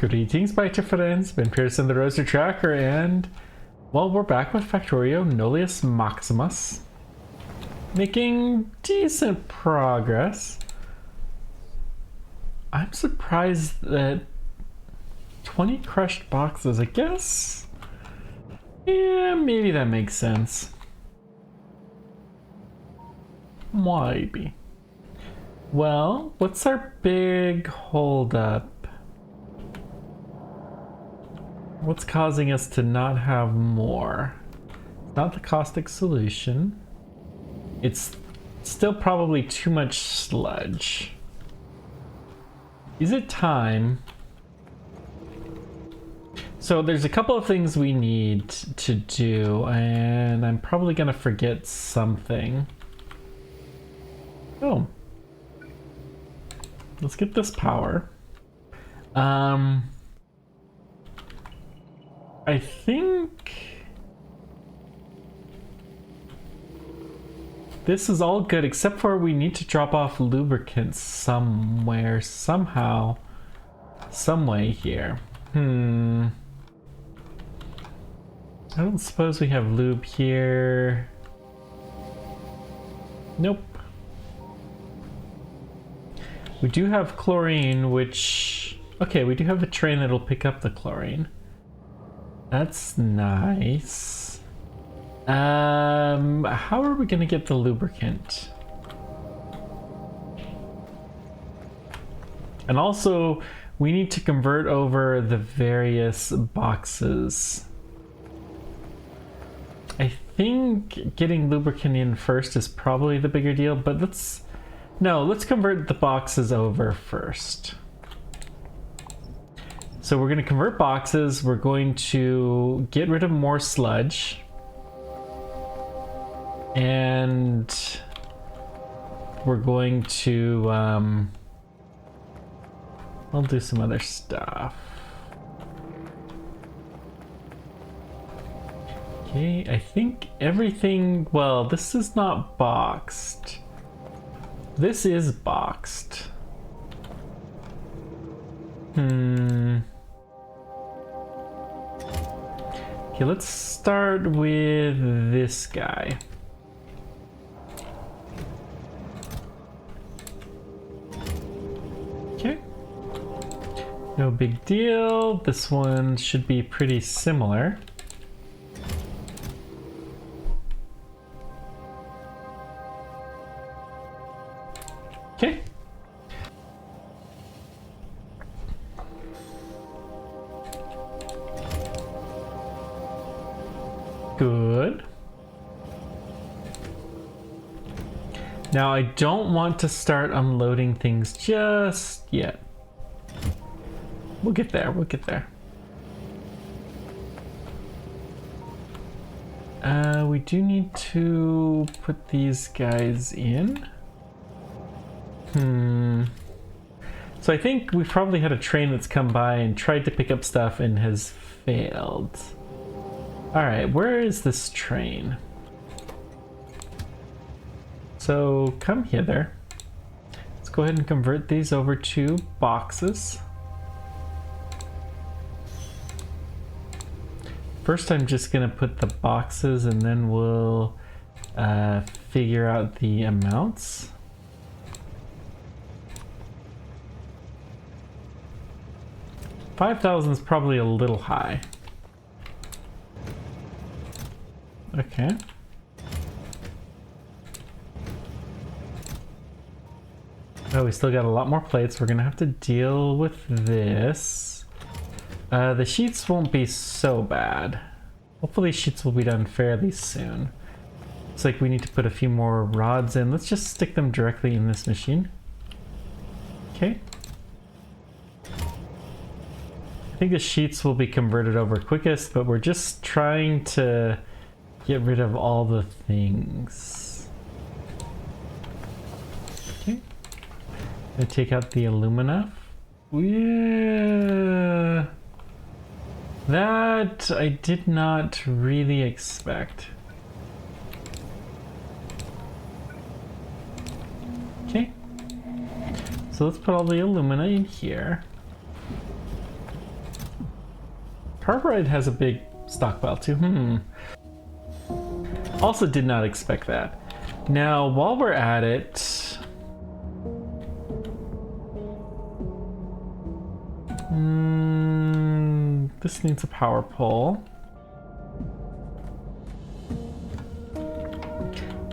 Greetings, my friends. Ben Pearson, the Roser Tracker, and well, we're back with Factorio Nullius Maximus, making decent progress. I'm surprised that 20 crushed boxes. I guess, yeah, maybe that makes sense. Maybe. Well, what's our big holdup? What's causing us to not have more? Not the caustic solution. It's still probably too much sludge. Is it time? So there's a couple of things we need to do, and I'm probably gonna forget something. Oh. Let's get this power. I think this is all good except for we need to drop off lubricants somewhere, somehow, some way here. I don't suppose we have lube here. Nope. We do have chlorine, which... okay, we do have a train that'll pick up the chlorine. That's nice. How are we gonna get the lubricant? And also, we need to convert over the various boxes. I think getting lubricant in first is probably the bigger deal, but let's convert the boxes over first. So we're going to convert boxes, we're going to get rid of more sludge, and we're going to, I'll do some other stuff. Okay, I think everything, well, this is not boxed. This is boxed. Okay, let's start with this guy. Okay. No big deal. This one should be pretty similar. Okay. Good. Now I don't want to start unloading things just yet. We'll get there, we'll get there. We do need to put these guys in. So I think we've probably had a train that's come by and tried to pick up stuff and has failed. Alright, where is this train? So come hither. Let's go ahead and convert these over to boxes. First I'm just gonna put the boxes and then we'll figure out the amounts. $5,000 is probably a little high. Okay. Oh, we still got a lot more plates. We're gonna have to deal with this. The sheets won't be so bad. Hopefully sheets will be done fairly soon. Looks like we need to put a few more rods in. Let's just stick them directly in this machine. Okay. I think the sheets will be converted over quickest, but we're just trying to get rid of all the things. Okay. Gonna take out the alumina. Yeah. That I did not really expect. Okay. So let's put all the alumina in here. Carbureted has a big stockpile too. Also did not expect that. Now, while we're at it... this needs a power pole.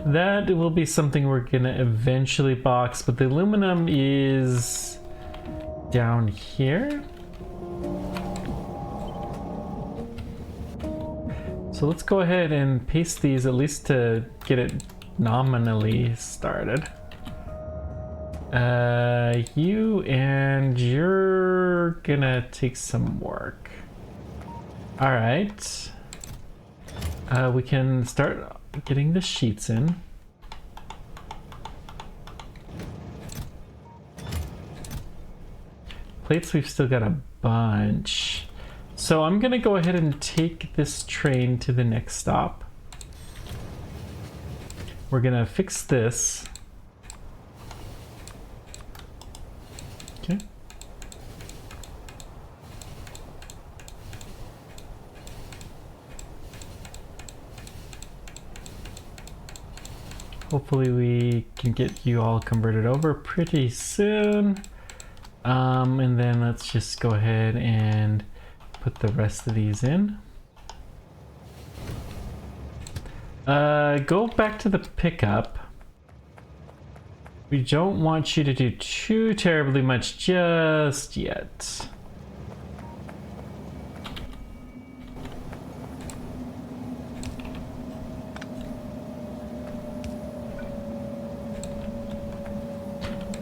That will be something we're gonna eventually box, but the aluminum is down here. So let's go ahead and paste these at least to get it nominally started. You and you're gonna take some work. All right. We can start getting the sheets in. Plates, we've still got a bunch. So I'm gonna go ahead and take this train to the next stop. We're gonna fix this. Okay. Hopefully we can get you all converted over pretty soon. And then let's just go ahead and put the rest of these in. Go back to the pickup. We don't want you to do too terribly much just yet.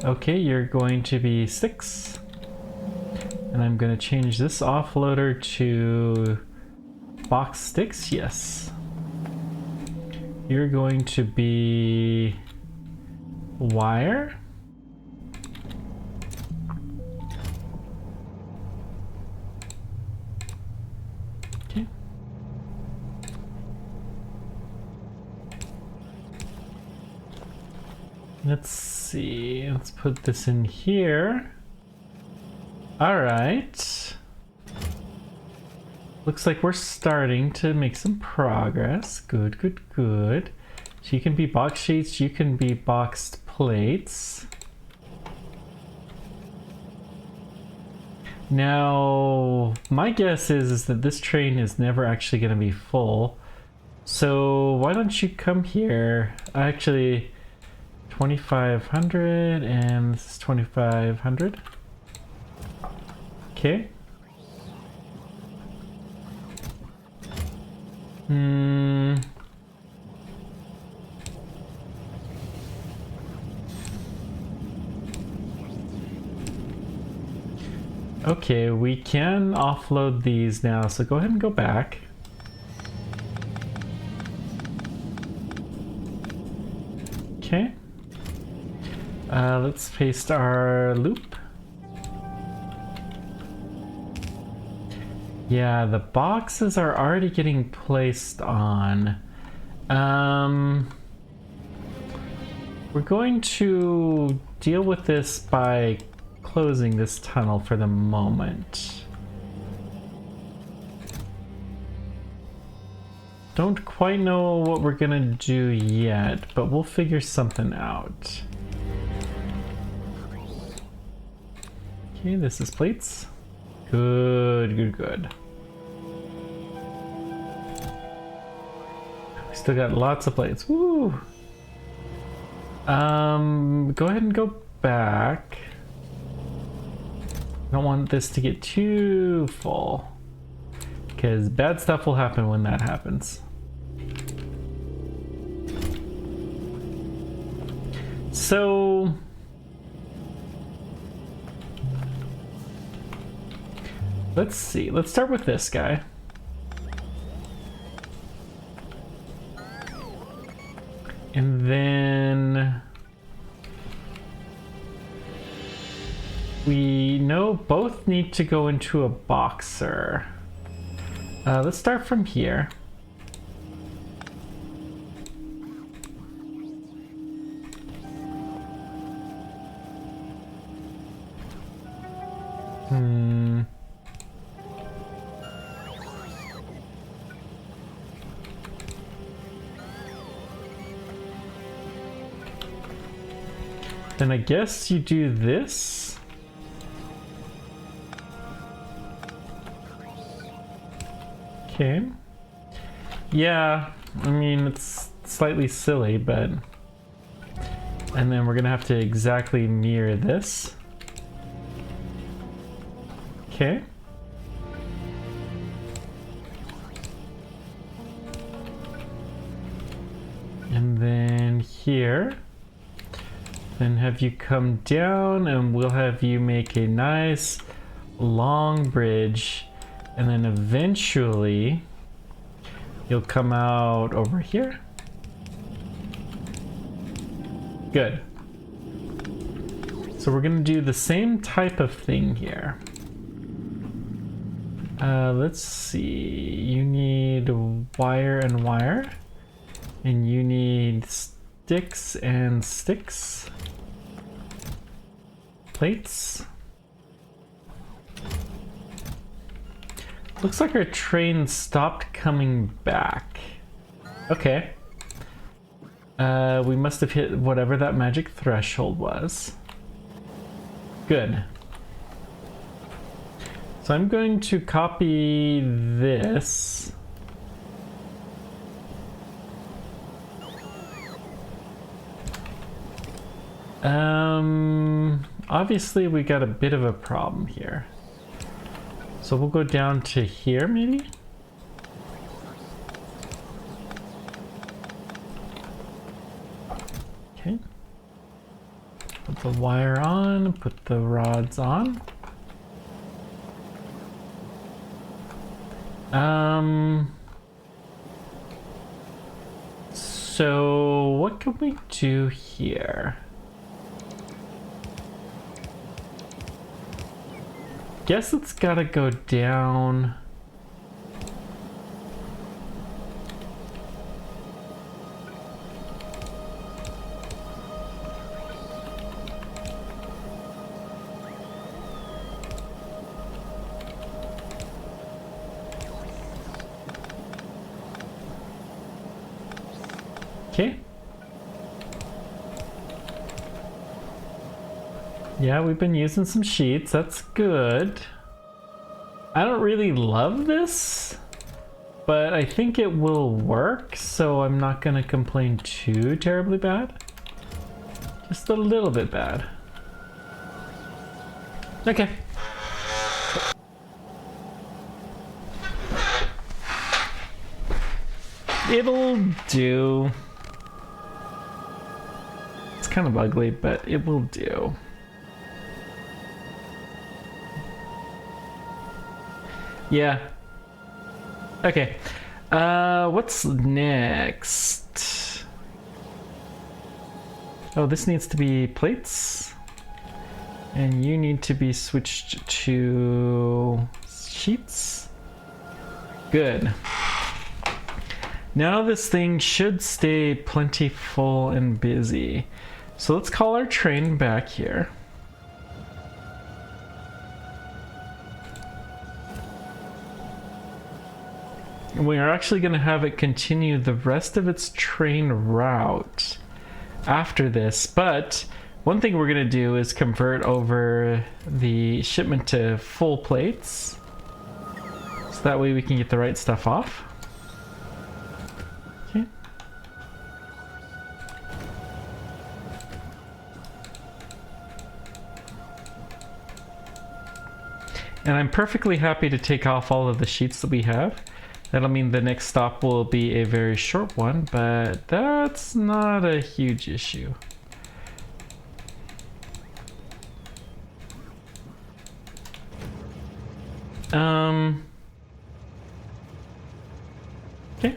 Okay, you're going to be 6. And I'm going to change this offloader to box sticks. Yes. You're going to be wire. Okay. Let's see. Let's put this in here. All right. Looks like we're starting to make some progress. Good, good, good. So you can be box sheets, you can be boxed plates. Now, my guess is that this train is never actually going to be full. So why don't you come here? Actually, 2,500 and this is 2,500. Okay. Okay, we can offload these now, so go ahead and go back. Okay. Let's paste our loop. Yeah, the boxes are already getting placed on. We're going to deal with this by closing this tunnel for the moment. Don't quite know what we're gonna do yet, but we'll figure something out. Okay, this is plates. Good, good, good. We still got lots of plates. Woo! Go ahead and go back. I don't want this to get too full, because bad stuff will happen when that happens. So let's see. Let's start with this guy. And then we know both need to go into a boxer. Let's start from here. Then I guess you do this. Okay. Yeah, I mean, it's slightly silly, but... And then we're gonna have to exactly mirror this. Okay. And then here. Then have you come down and we'll have you make a nice long bridge. And then eventually you'll come out over here. Good. So we're gonna do the same type of thing here. Let's see. You need wire and wire. And you need sticks and sticks. Plates. Looks like our train stopped coming back. Okay. We must have hit whatever that magic threshold was. Good. So I'm going to copy this. Obviously we got a bit of a problem here. So we'll go down to here maybe? Okay. Put the wire on, put the rods on. So what can we do here? Guess it's gotta go down. Okay. Yeah, we've been using some sheets. That's good. I don't really love this, but I think it will work, so I'm not gonna complain too terribly bad. Just a little bit bad. Okay. It'll do. It's kind of ugly, but it will do. Yeah. Okay. What's next? Oh, this needs to be plates. And you need to be switched to sheets. Good. Now this thing should stay plenty full and busy. So let's call our train back here. We are actually going to have it continue the rest of its train route after this, but one thing we're going to do is convert over the shipment to full plates, so that way we can get the right stuff off. Okay. And I'm perfectly happy to take off all of the sheets that we have. That'll mean the next stop will be a very short one, but that's not a huge issue. Okay.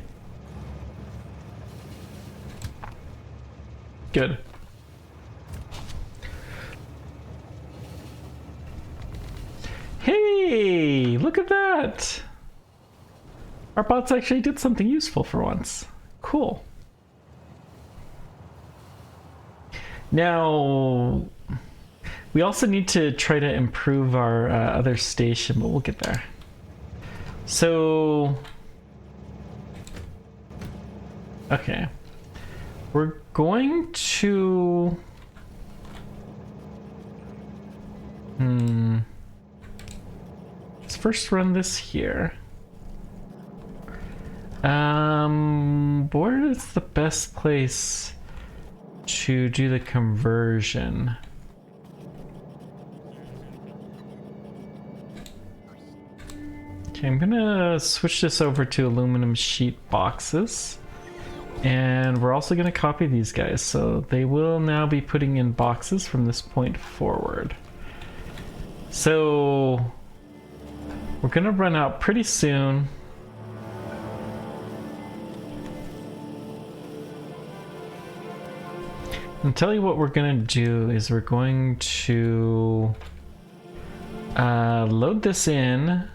Good. Hey, look at that! Our bots actually did something useful for once. Cool. Now, we also need to try to improve our other station, but we'll get there. So, okay. We're going to Let's first run this here. Where is the best place to do the conversion? Okay, I'm gonna switch this over to aluminum sheet boxes. And we're also gonna copy these guys, so they will now be putting in boxes from this point forward. So we're gonna run out pretty soon. And tell you what we're gonna do is we're going to load this in.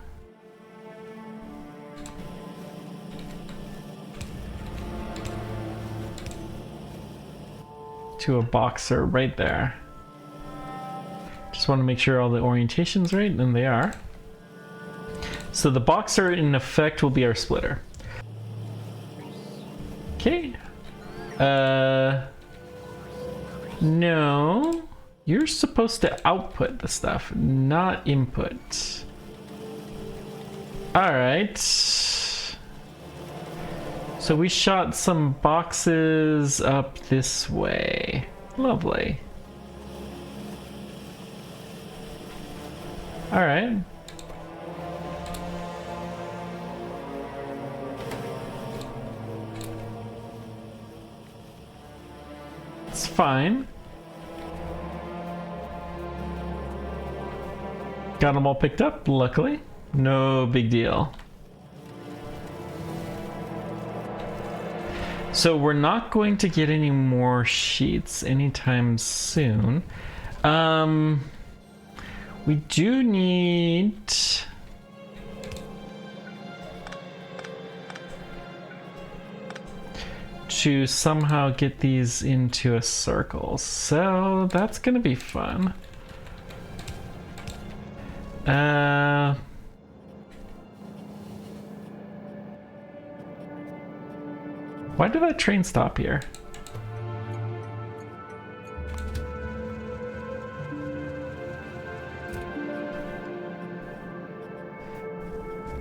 To a boxer right there. Just want to make sure all the orientation's right, and they are. So the boxer in effect will be our splitter. Okay. No. You're supposed to output the stuff, not input. Alright. So we shot some boxes up this way. Lovely. Alright. It's fine. Got them all picked up, luckily. No big deal. So we're not going to get any more sheets anytime soon. We do need to somehow get these into a circle. So that's gonna be fun. Why did that train stop here?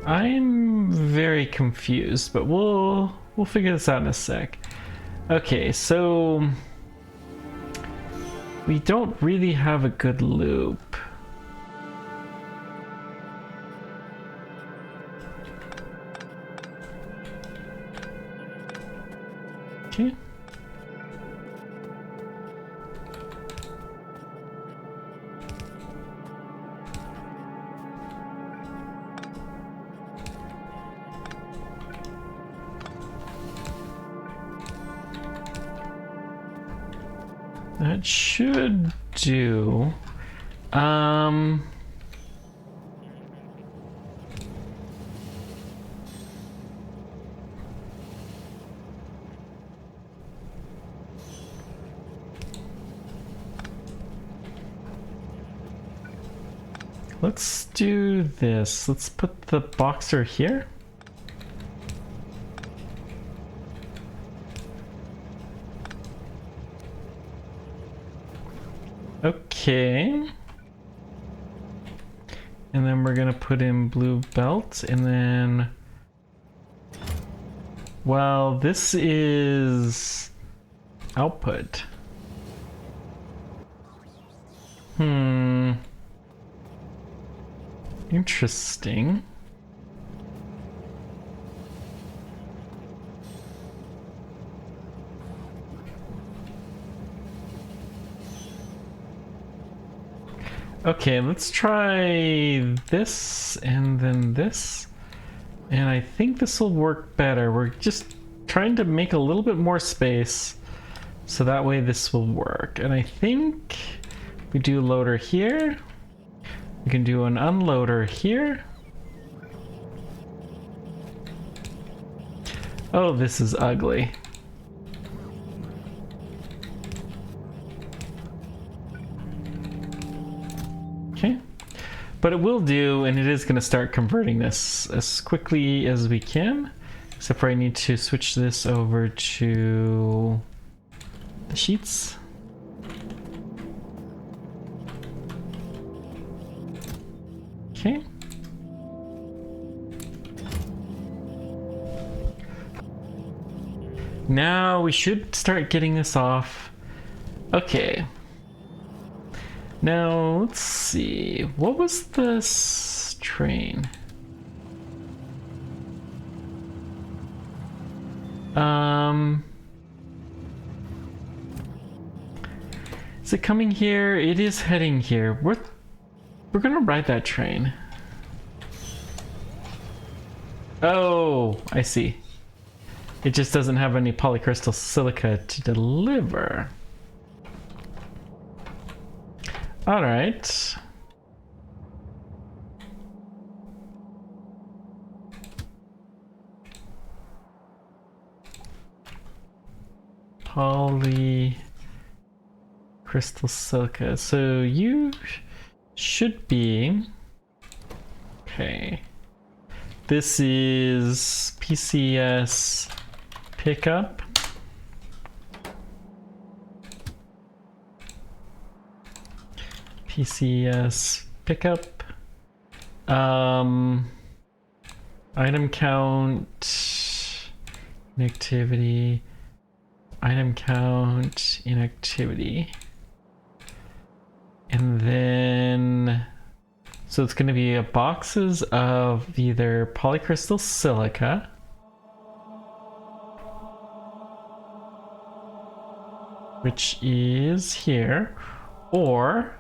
I'm very confused, but we'll figure this out in a sec. Okay, so we don't really have a good loop. Okay. That should do. Let's do this. Let's put the boxer here. Okay. And then we're gonna put in blue belt, and then, well, this is output. Interesting. Okay, let's try this and then this. And I think this will work better. We're just trying to make a little bit more space so that way this will work. And I think we do a loader here. We can do an unloader here. Oh, this is ugly. Okay, but it will do, and it is going to start converting this as quickly as we can, except for I need to switch this over to the sheets. Okay. Now we should start getting this off. Okay. Now, let's see. What was this train? Is it coming here? It is heading here. We're gonna ride that train. Oh, I see. It just doesn't have any polycrystal silica to deliver. All right. Polycrystal silica. So you should be... Okay. This is PCS pickup. PCS pickup. Item count, inactivity, item count, inactivity. And then, so it's going to be boxes of either polycrystal silica, which is here, or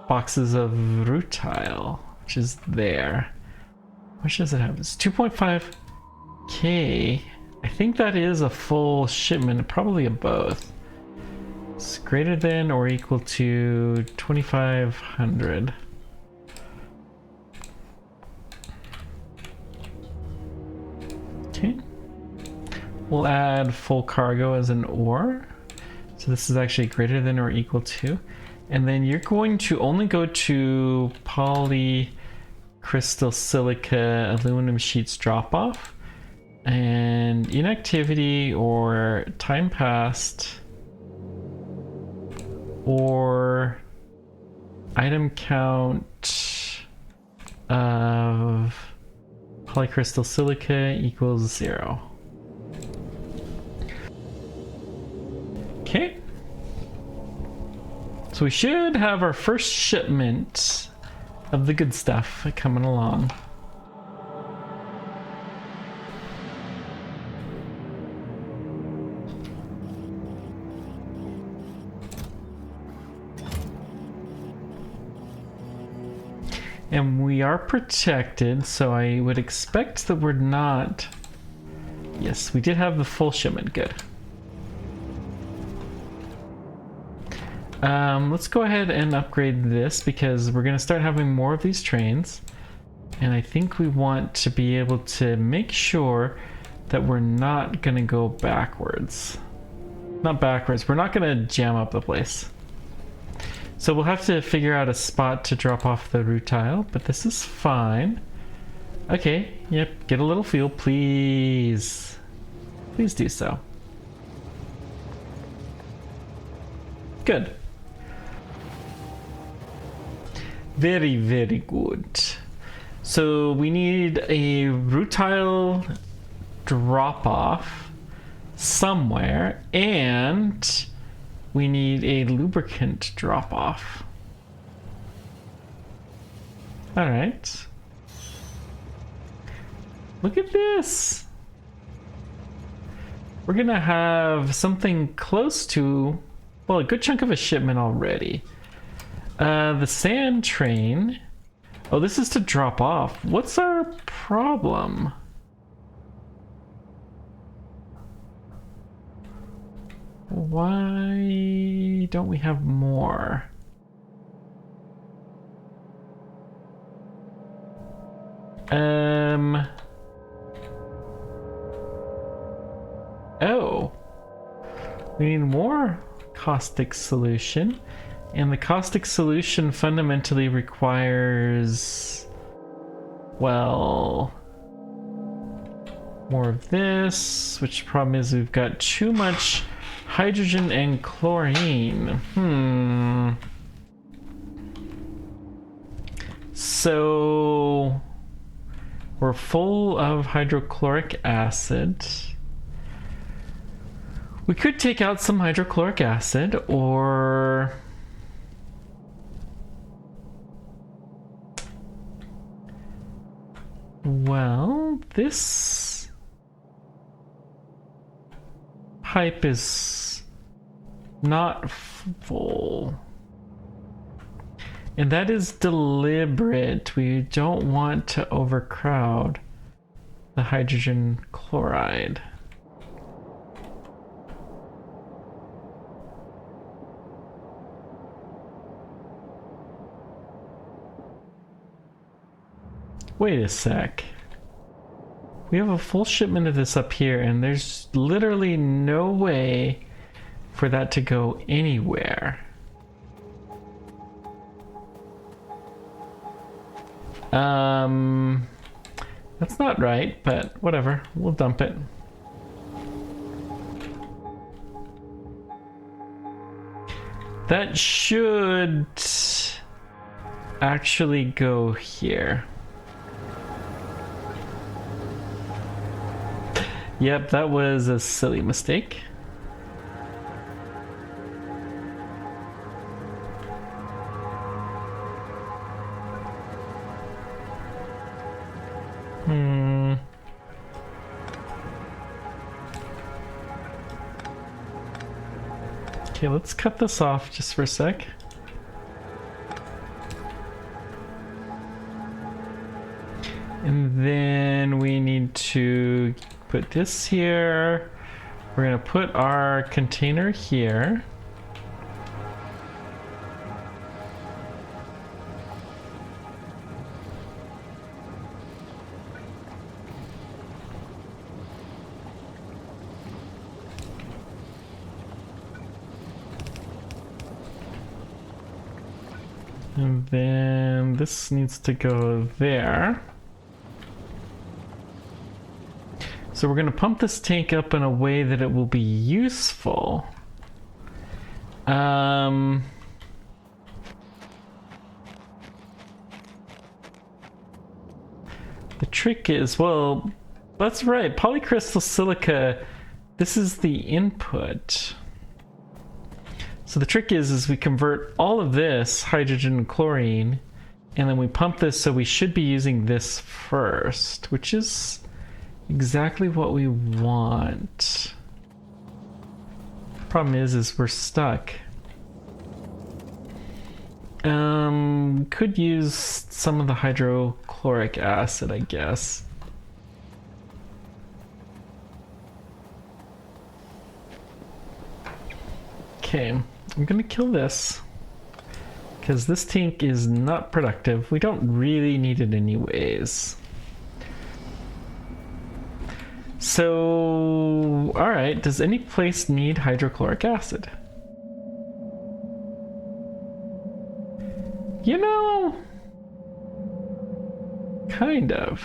boxes of rutile, which is there. How much does it have? It's 2.5K. I think that is a full shipment, probably of both. It's greater than or equal to 2,500. Okay. We'll add full cargo as an ore. So this is actually greater than or equal to. And then you're going to only go to polycrystal silica aluminum sheets drop off, and inactivity or time passed or item count of polycrystal silica equals 0. Okay. So we should have our first shipment of the good stuff coming along. And we are protected, so I would expect that we're not... Yes, we did have the full shipment, good. Let's go ahead and upgrade this because we're going to start having more of these trains. And I think we want to be able to make sure that we're not going to go backwards. Not backwards, we're not going to jam up the place. So we'll have to figure out a spot to drop off the rutile, but this is fine. Okay, yep, get a little fuel, please. Please do so. Good. Very, very good. So we need a rutile drop-off somewhere, and we need a lubricant drop-off. All right. Look at this. We're gonna have something close to, well, a good chunk of a shipment already. The sand train. Oh, this is to drop off. What's our problem? Why don't we have more? Oh. We need more caustic solution. And the caustic solution fundamentally requires, well, more of this, which problem is we've got too much hydrogen and chlorine. So so we're full of hydrochloric acid. We could take out some hydrochloric acid, or well, this pipe is not full. And that is deliberate. We don't want to overcrowd the hydrogen chloride. Wait a sec. We have a full shipment of this up here, and there's literally no way for that to go anywhere. That's not right, but whatever. We'll dump it. That should actually go here. Yep, that was a silly mistake. Okay, let's cut this off just for a sec. And then we need to put this here. We're gonna put our container here. And then this needs to go there. So we're going to pump this tank up in a way that it will be useful. The trick is, well, that's right, polycrystal silica, this is the input. So the trick is we convert all of this hydrogen and chlorine, and then we pump this, so we should be using this first, which is exactly what we want. Problem is we're stuck. Could use some of the hydrochloric acid, I guess. Okay, I'm gonna kill this because this tank is not productive. We don't really need it anyways. So, alright, does any place need hydrochloric acid? You know, kind of.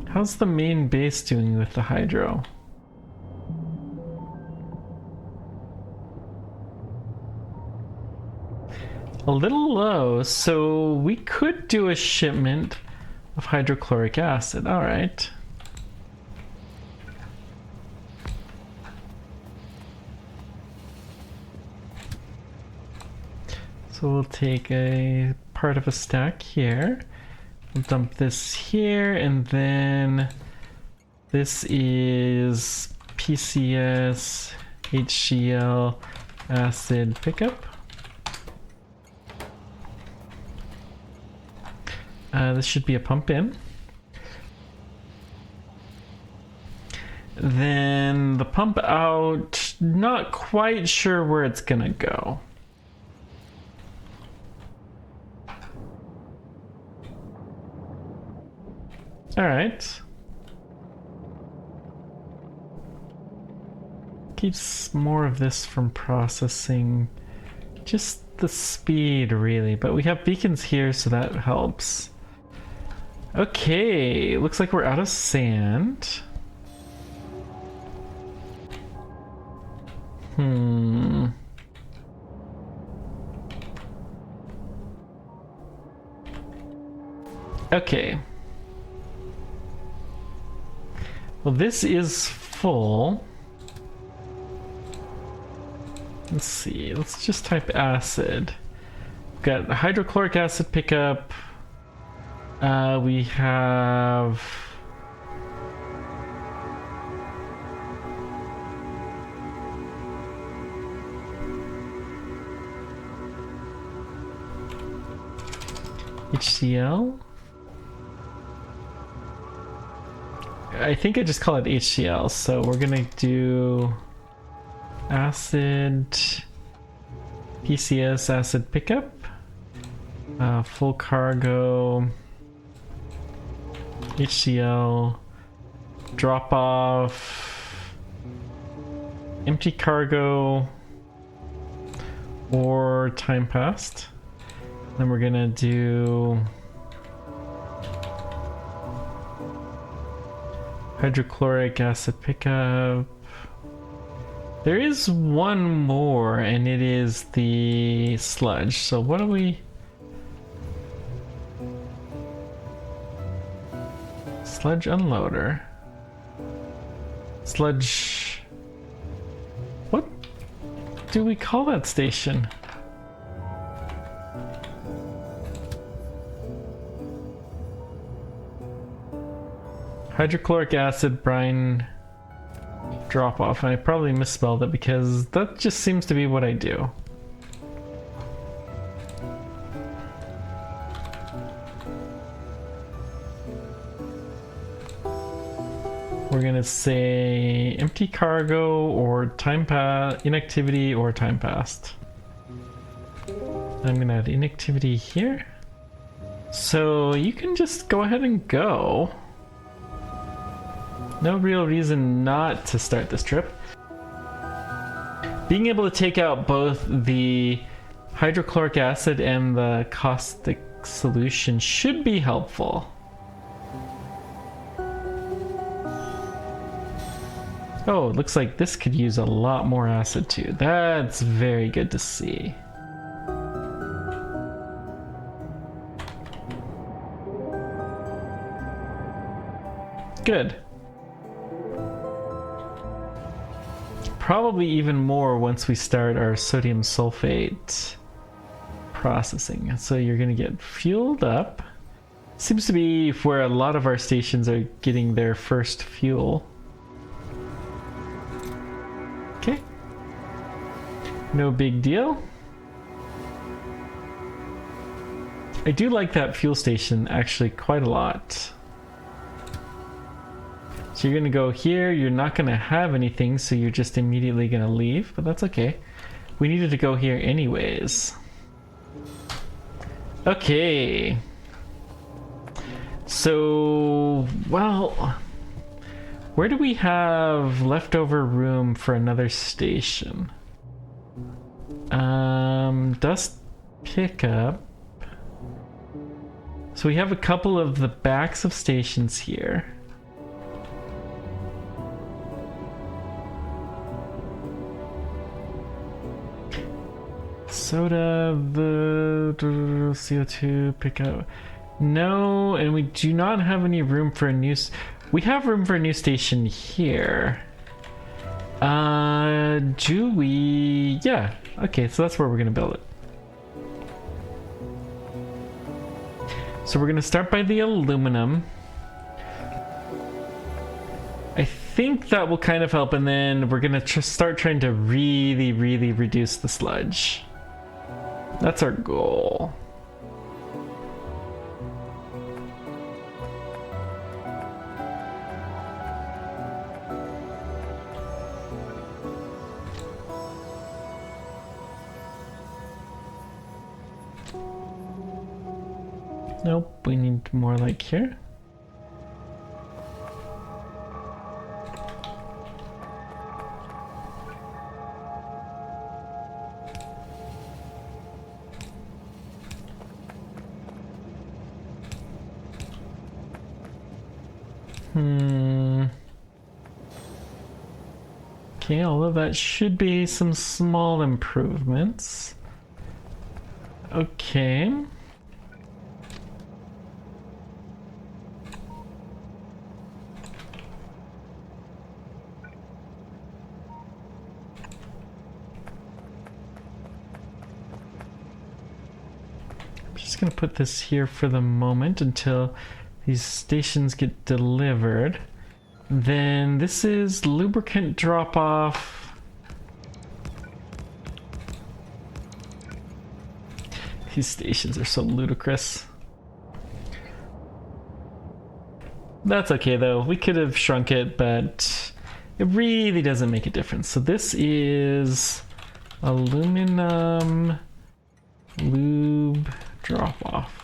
How's the main base doing with the hydro? A little low, so we could do a shipment of hydrochloric acid. All right. So we'll take a part of a stack here. We'll dump this here, and then this is PCS HCl acid pickup. This should be a pump in. Then the pump out, not quite sure where it's gonna go. All right. Keeps more of this from processing. Just the speed, really. But we have beacons here, so that helps. Okay, looks like we're out of sand. Hmm. Okay. Well, this is full. Let's see. Let's just type acid. We've got hydrochloric acid pickup. We have... HCl? I think I just call it HCl, so we're gonna do acid, PCS acid pickup, full cargo, HCl, drop off, empty cargo, or time passed. Then we're gonna do hydrochloric acid pickup. There is one more, and it is the sludge. So what do we... Sludge unloader. Sludge... What do we call that station? Hydrochloric acid brine drop off. I probably misspelled it because that just seems to be what I do. We're gonna say empty cargo or time pass, inactivity or time passed. I'm gonna add inactivity here. So you can just go ahead and go. No real reason not to start this trip. Being able to take out both the hydrochloric acid and the caustic solution should be helpful. Oh, it looks like this could use a lot more acid too. That's very good to see. Good. Probably even more once we start our sodium sulfate processing. So you're gonna get fueled up. Seems to be where a lot of our stations are getting their first fuel. Okay. No big deal. I do like that fuel station actually quite a lot. So you're gonna go here, you're not gonna have anything, so you're just immediately gonna leave, but that's okay. We needed to go here anyways. Okay. So, well, where do we have leftover room for another station? Dust pickup. So we have a couple of the backs of stations here. Soda, the CO2 pickup. No, and we do not have any room for a new... We have room for a new station here. Do we... Yeah, okay, so that's where we're gonna build it. So we're gonna start by the aluminum. I think that will kind of help, and then we're gonna start trying to really reduce the sludge. That's our goal. Nope, we need more like here. Okay, although that should be some small improvements. Okay. I'm just gonna put this here for the moment until these stations get delivered. Then this is lubricant drop off. These stations are so ludicrous. That's okay though. We could have shrunk it, but it really doesn't make a difference. So this is aluminum lube drop off.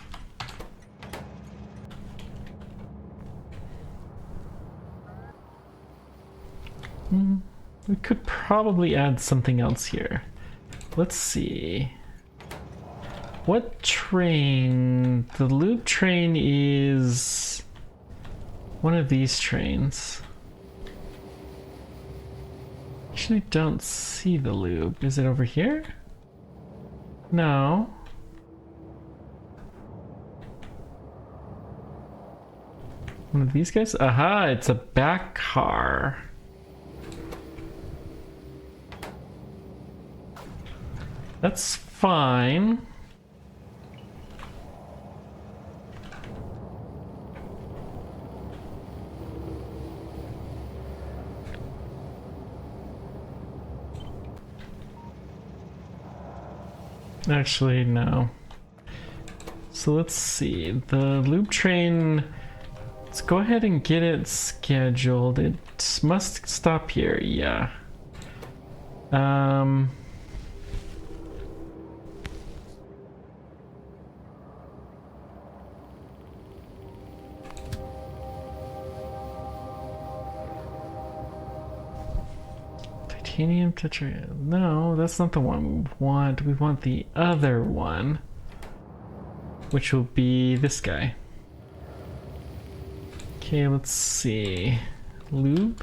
We could probably add something else here. Let's see. What train? The lube train is one of these trains. Actually, I don't see the lube. Is it over here? No. One of these guys? Aha, it's a back car. That's fine. Actually, no. So let's see. The loop train, let's go ahead and get it scheduled. It must stop here, yeah. Titanium tetra. No, that's not the one we want. We want the other one, which will be this guy. Okay, let's see. Lube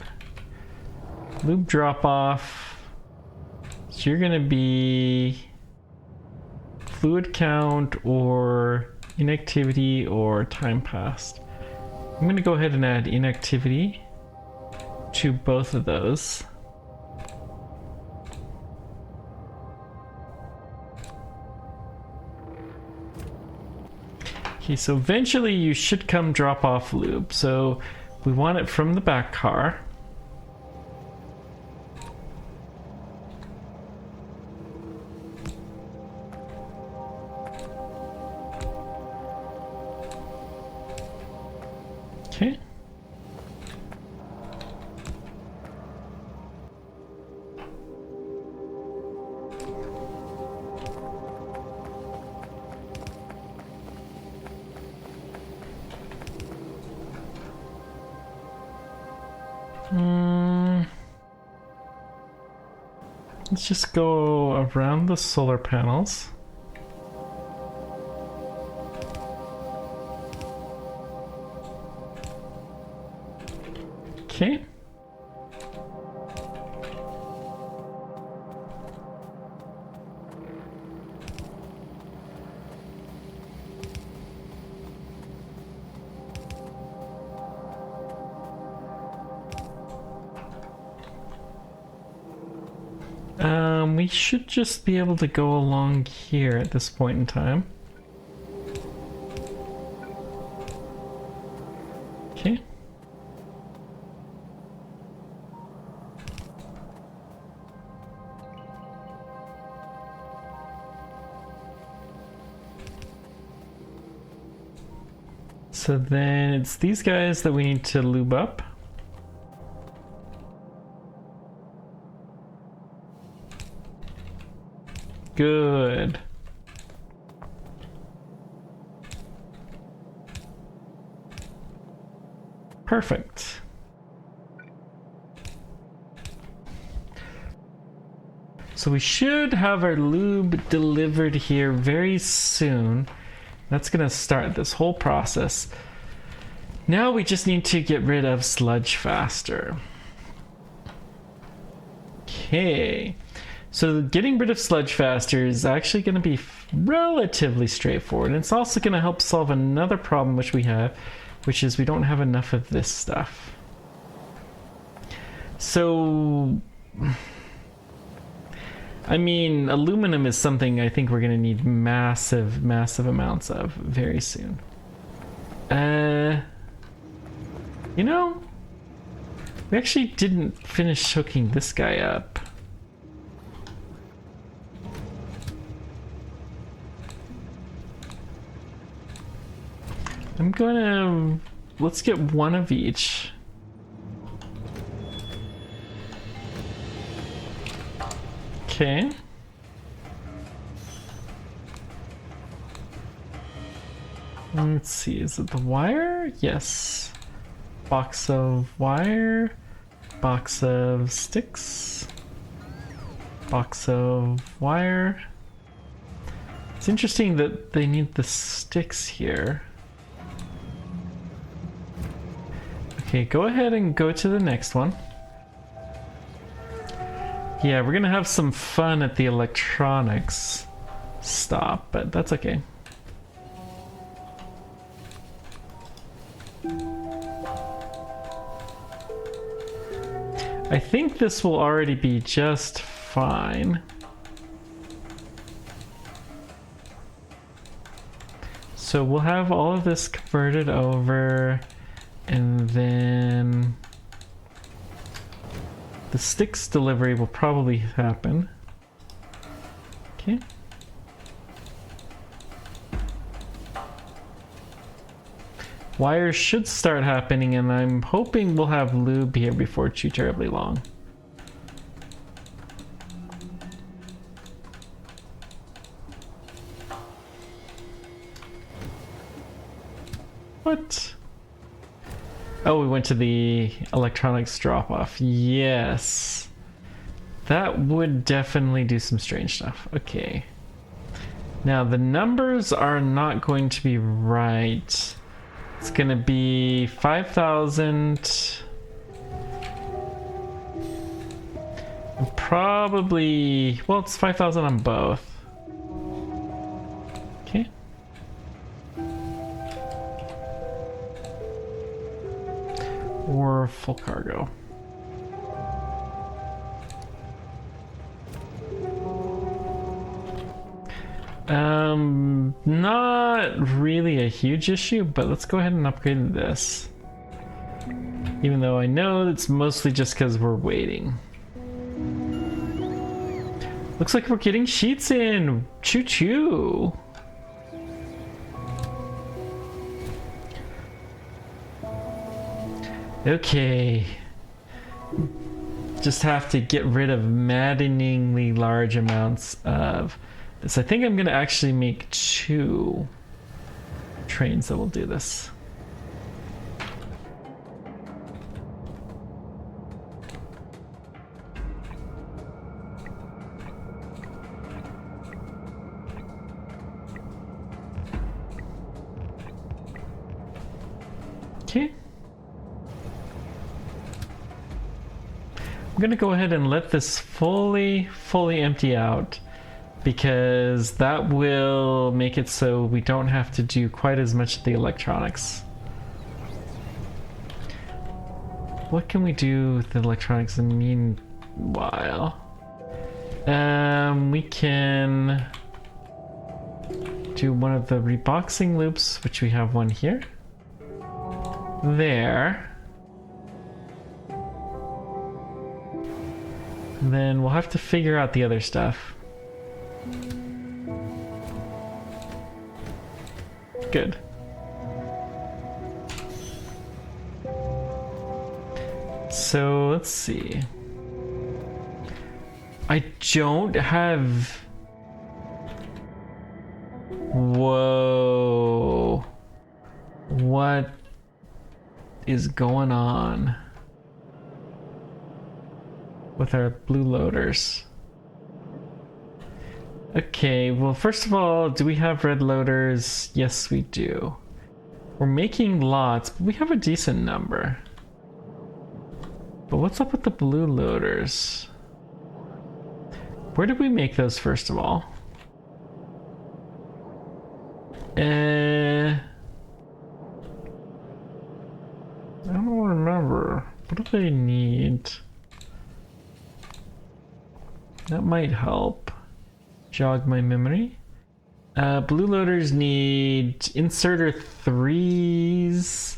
drop off. So you're gonna be fluid count or inactivity or time passed. I'm gonna go ahead and add inactivity to both of those. Okay, so eventually you should come drop off lube. So we want it from the back car. Okay. Let's just go around the solar panels. Okay. We should just be able to go along here at this point in time. Okay. So then it's these guys that we need to lube up. Good. Perfect. So we should have our lube delivered here very soon. That's gonna start this whole process. Now we just need to get rid of sludge faster. Okay. So getting rid of sludge faster is actually going to be relatively straightforward. And it's also going to help solve another problem which we have, which is we don't have enough of this stuff. So, I mean, aluminum is something I think we're going to need massive, massive amounts of very soon. You know, we actually didn't finish hooking this guy up. I'm gonna... let's get one of each. Okay. Let's see, is it the wire? Yes. Box of wire. Box of sticks. Box of wire. It's interesting that they need the sticks here. Okay, go ahead and go to the next one. Yeah, we're gonna have some fun at the electronics stop, but that's okay. I think this will already be just fine. So we'll have all of this converted over, and then the sticks delivery will probably happen. Okay. Wires should start happening, and I'm hoping we'll have lube here before too terribly long. What? Oh, we went to the electronics drop-off. Yes. That would definitely do some strange stuff. Okay. Now, the numbers are not going to be right. It's gonna be 5,000. Probably, well, it's 5,000 on both. Okay. Or full cargo. Not really a huge issue, but let's go ahead and upgrade this. Even though I know it's mostly just because we're waiting. Looks like we're getting sheets in. Choo-choo. Okay. Just have to get rid of maddeningly large amounts of this. I think I'm gonna actually make 2 trains that will do this. Okay. I'm gonna go ahead and let this fully empty out, because that will make it so we don't have to do quite as much of the electronics. What can we do with the electronics in the meanwhile? We can do one of the reboxing loops, which we have one here. There. And then we'll have to figure out the other stuff. Good. So let's see. I don't have... Whoa. What is going on with our blue loaders? Okay, well, first of all, do we have red loaders? Yes, we do. We're making lots, but we have a decent number. But what's up with the blue loaders? Where did we make those first of all? I don't remember. What do they need? That might help jog my memory. Blue loaders need inserter 3s.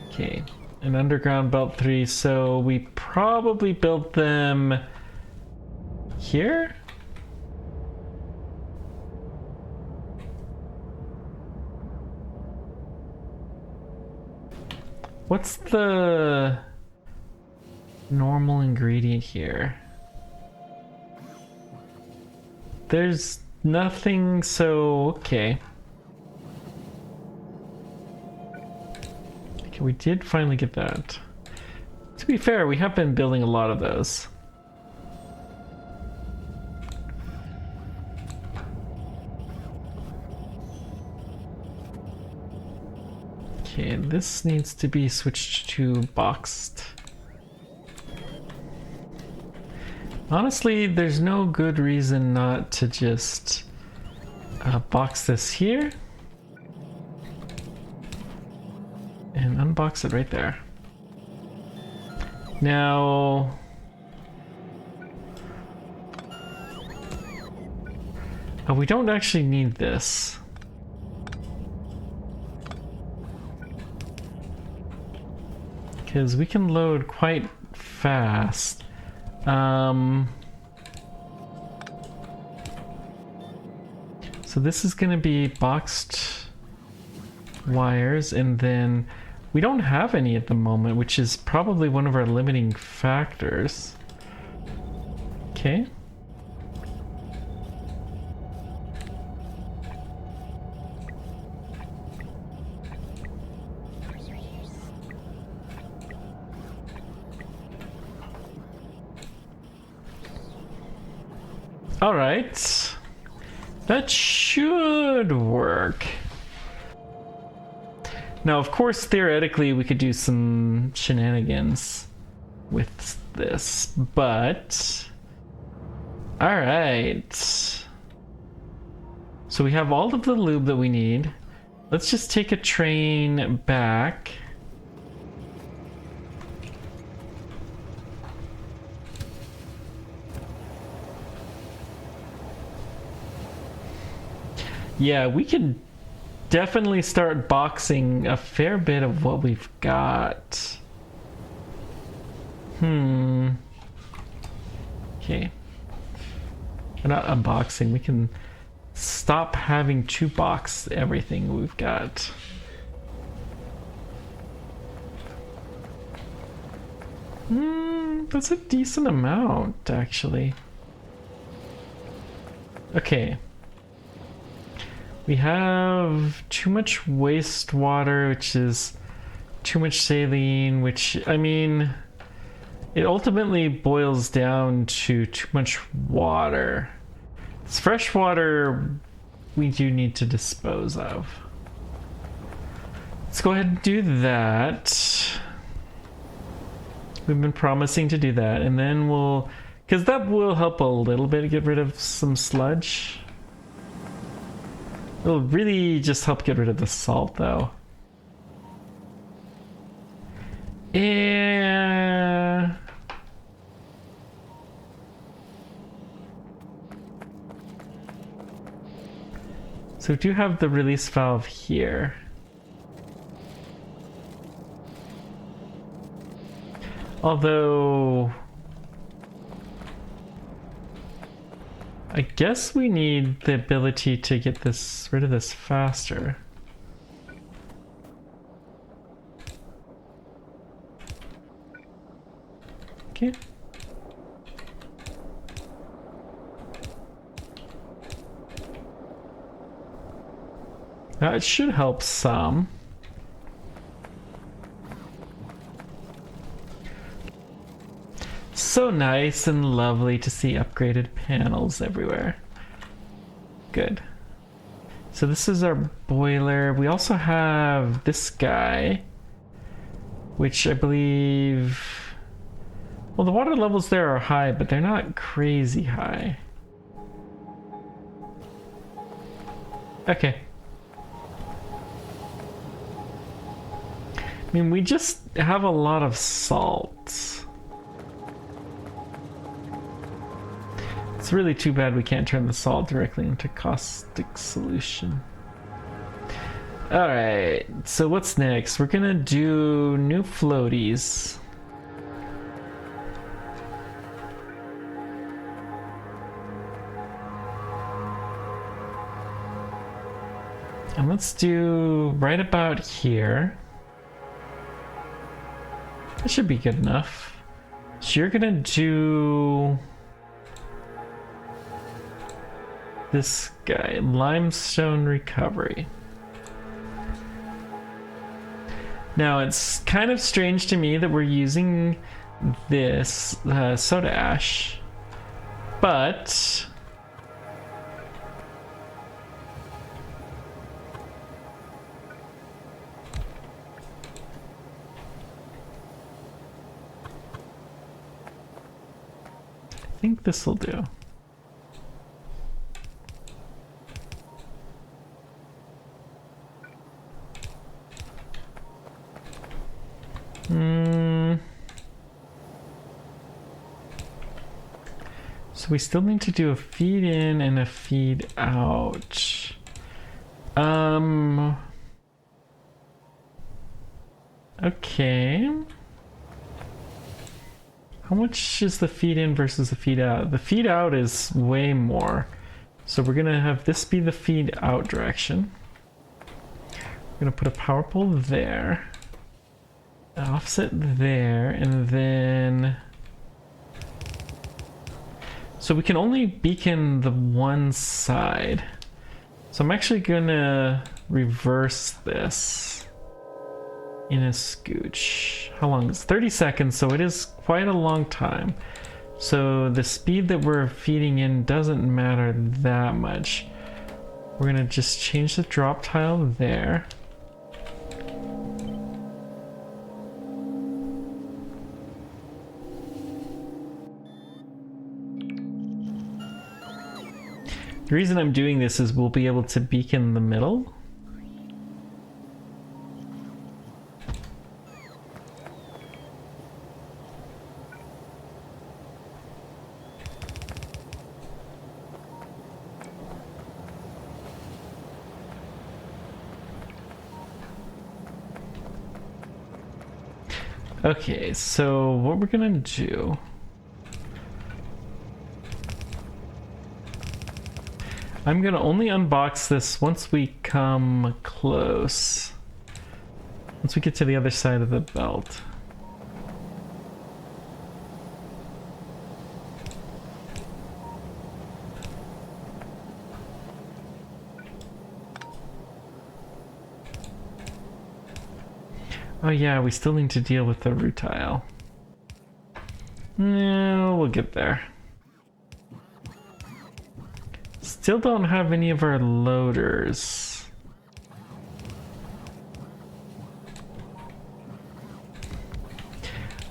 Okay, an underground belt 3, so we probably built them here? What's the normal ingredient here? There's nothing, so okay. Okay, we did finally get that. To be fair, we have been building a lot of those. Okay, this needs to be switched to boxed. Honestly, there's no good reason not to just box this here and unbox it right there. Now, we don't actually need this. Because we can load quite fast. So this is going to be boxed wires, and then we don't have any at the moment, which is probably one of our limiting factors. Okay. All right, that should work. Now, of course, theoretically, we could do some shenanigans with this, but all right. So we have all of the lube that we need. Let's just take a train back. Yeah, we could definitely start boxing a fair bit of what we've got. Okay. We're not unboxing. We can stop having to box everything we've got. That's a decent amount, actually. Okay. We have too much wastewater, which is too much saline, which, I mean, it ultimately boils down to too much water. It's fresh water we do need to dispose of. Let's go ahead and do that. We've been promising to do that, and then we'll, because that will help a little bit get rid of some sludge. It'll really just help get rid of the salt, though. And so we do have the release valve here. Although I guess we need the ability to get this rid of this faster. Okay. It should help some. So nice and lovely to see upgraded panels everywhere. Good. So this is our boiler. We also have this guy, which I believe Well, the water levels there are high, but they're not crazy high. Okay. I mean, we just have a lot of salt. It's really too bad we can't turn the salt directly into caustic solution. Alright, so what's next? We're gonna do new floaties. And let's do right about here. That should be good enough. So you're gonna do this guy, limestone recovery. Now it's kind of strange to me that we're using this soda ash, but I think this will do. So we still need to do a feed in and a feed out. Okay. How much is the feed in versus the feed out? The feed out is way more. So we're gonna have this be the feed out direction. We're gonna put a power pole there. Offset there, and then... So we can only beacon the one side. So I'm actually gonna reverse this in a scooch. How long is it? 30 seconds, so it is quite a long time. So the speed that we're feeding in doesn't matter that much. We're gonna just change the drop tile there. The reason I'm doing this is we'll be able to beacon the middle. Okay, so what we're gonna do... I'm gonna only unbox this once we come close. Once we get to the other side of the belt. Oh yeah, we still need to deal with the rutile. No, we'll get there. Still don't have any of our loaders.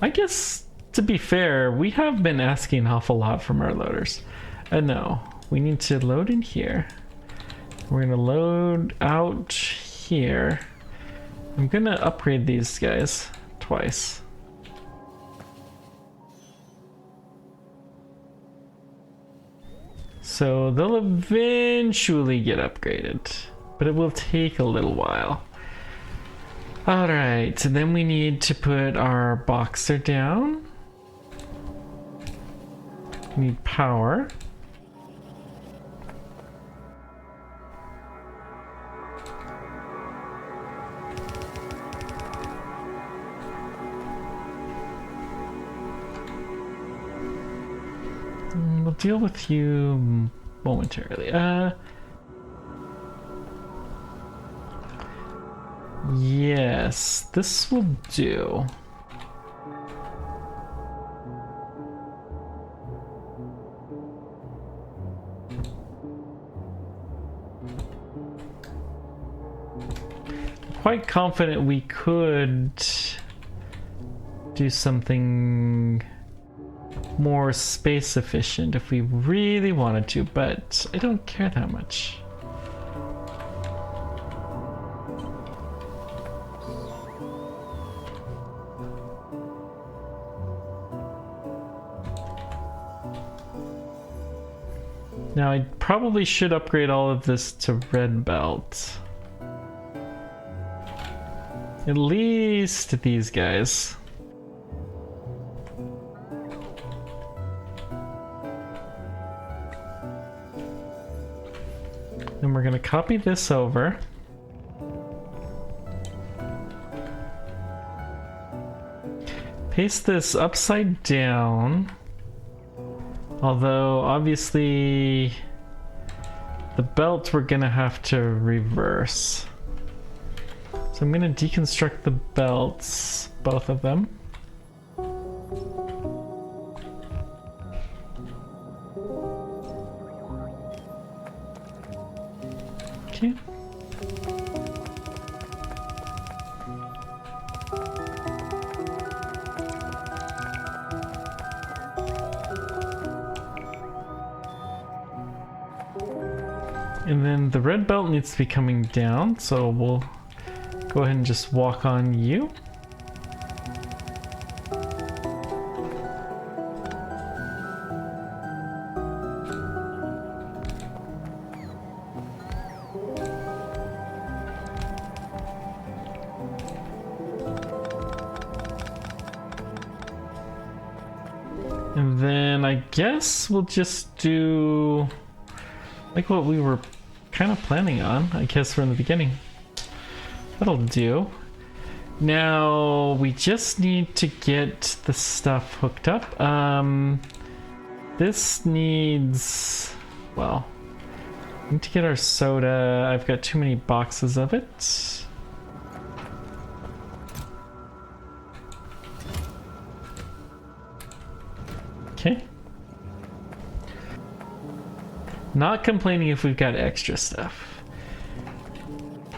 I guess, to be fair, we have been asking an awful lot from our loaders. No, we need to load in here. We're gonna load out here. I'm gonna upgrade these guys twice. So they'll eventually get upgraded, but it will take a little while. All right, so then we need to put our boxer down. We need power. We'll deal with you momentarily. Yes, this will do. Quite confident we could do something more space efficient if we really wanted to, but I don't care that much. Now I probably should upgrade all of this to red belt. At least these guys. And we're gonna copy this over. Paste this upside down. Although, obviously, the belt we're gonna have to reverse. So I'm gonna deconstruct the belts, both of them. Okay. And then the red belt needs to be coming down, so we'll go ahead and just walk on you. And then I guess we'll just do like what we were kind of planning on, I guess, from the beginning. That'll do. Now we just need to get the stuff hooked up. This needs, well, we need to get our soda. I've got too many boxes of it. Okay. Not complaining if we've got extra stuff.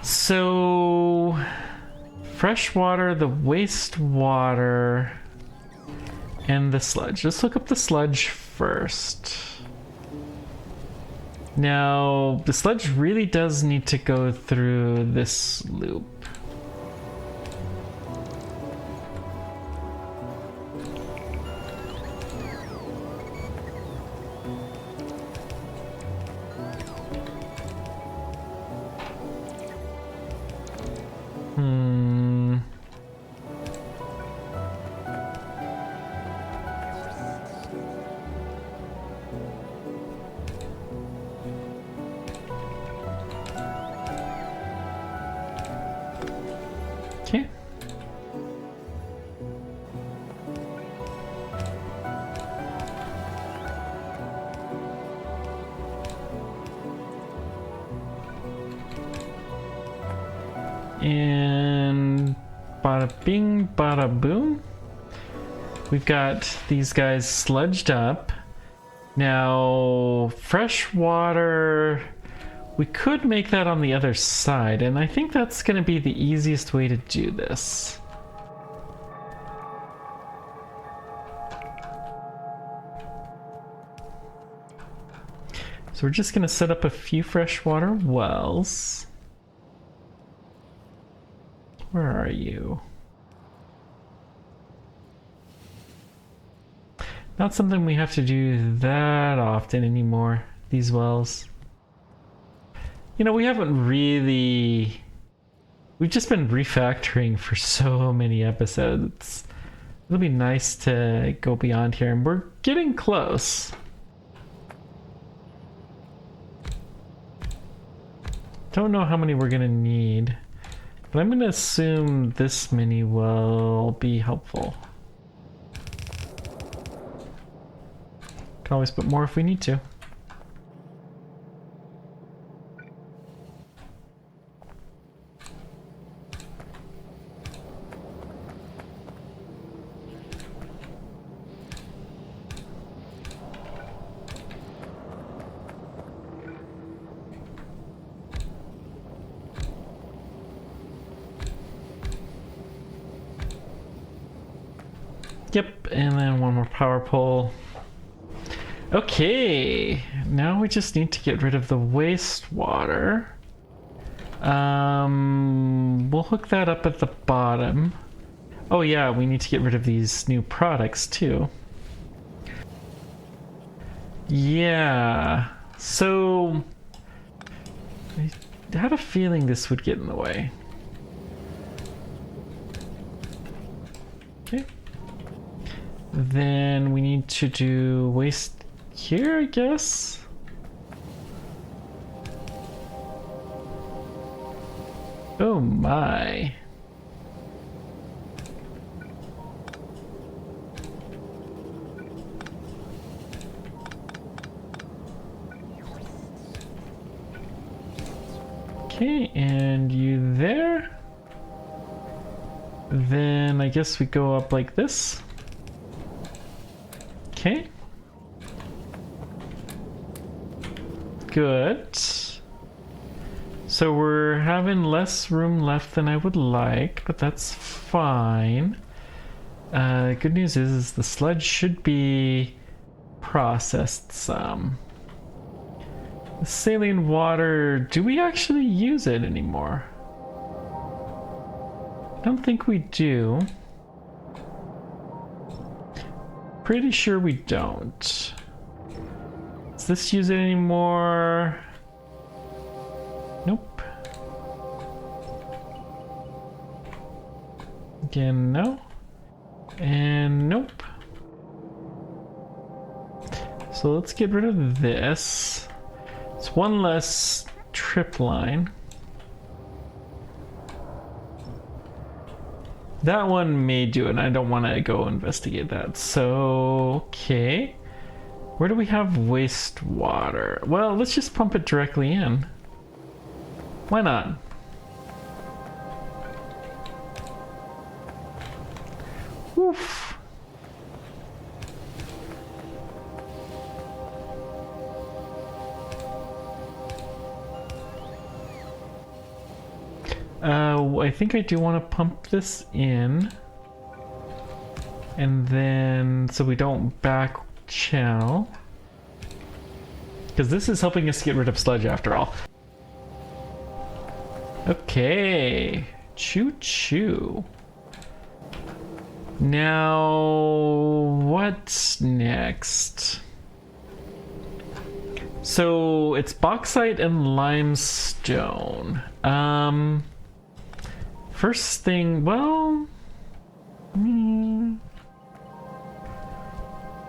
So, fresh water, the wastewater, and the sludge. Let's look up the sludge first. Now, the sludge really does need to go through this loop. Okay. And bada bing, bada boom. We've got these guys sludged up. Now, fresh water, we could make that on the other side, and I think that's going to be the easiest way to do this. So we're just going to set up a few freshwater wells. Where are you? Not something we have to do that often anymore, these wells. You know, we haven't really... We've just been refactoring for so many episodes. It'll be nice to go beyond here, and we're getting close. Don't know how many we're gonna need, but I'm gonna assume this many will be helpful. Can always put more if we need to. Yep, and then one more power pole. Okay, now we just need to get rid of the wastewater. We'll hook that up at the bottom. Oh yeah, we need to get rid of these new products too. Yeah, so I had a feeling this would get in the way. Okay. Then we need to do waste here, I guess. Oh my. Okay, and you there. Then I guess we go up like this. Okay. Good. So we're having less room left than I would like, but that's fine. Good news is the sludge should be processed some. The saline water, do we actually use it anymore? I don't think we do. Pretty sure we don't. Does this use it anymore? Nope. Again, no. And nope. So let's get rid of this. It's one less trip line. That one may do it, and I don't want to go investigate that. So, okay. Where do we have wastewater? Well, let's just pump it directly in. Why not? Oof. I think I do want to pump this in. And then, so we don't back channel. Because this is helping us get rid of sludge after all. Okay. Choo choo. Now, what's next? So it's bauxite and limestone. First thing, well,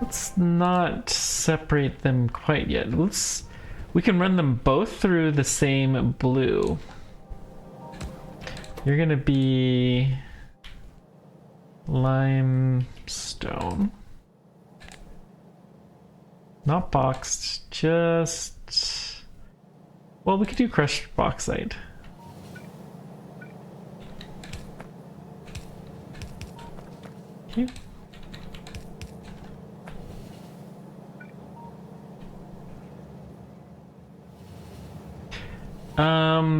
let's not separate them quite yet. We can run them both through the same blue. You're gonna be limestone. Not boxed, just... Well, we could do crushed bauxite. Okay.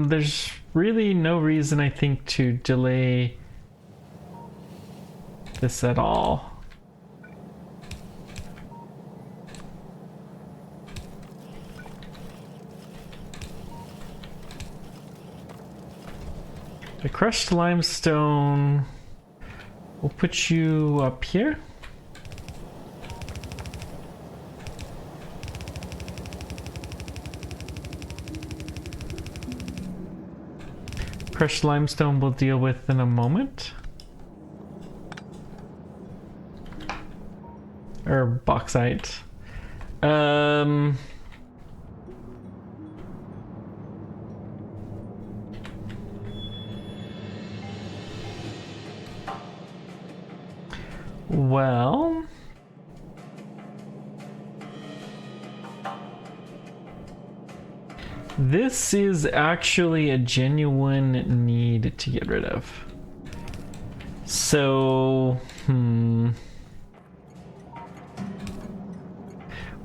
There's really no reason, I think, to delay this at all. The crushed limestone, we'll put you up here. Crushed limestone we'll deal with in a moment. Or bauxite. Well, this is actually a genuine need to get rid of. So,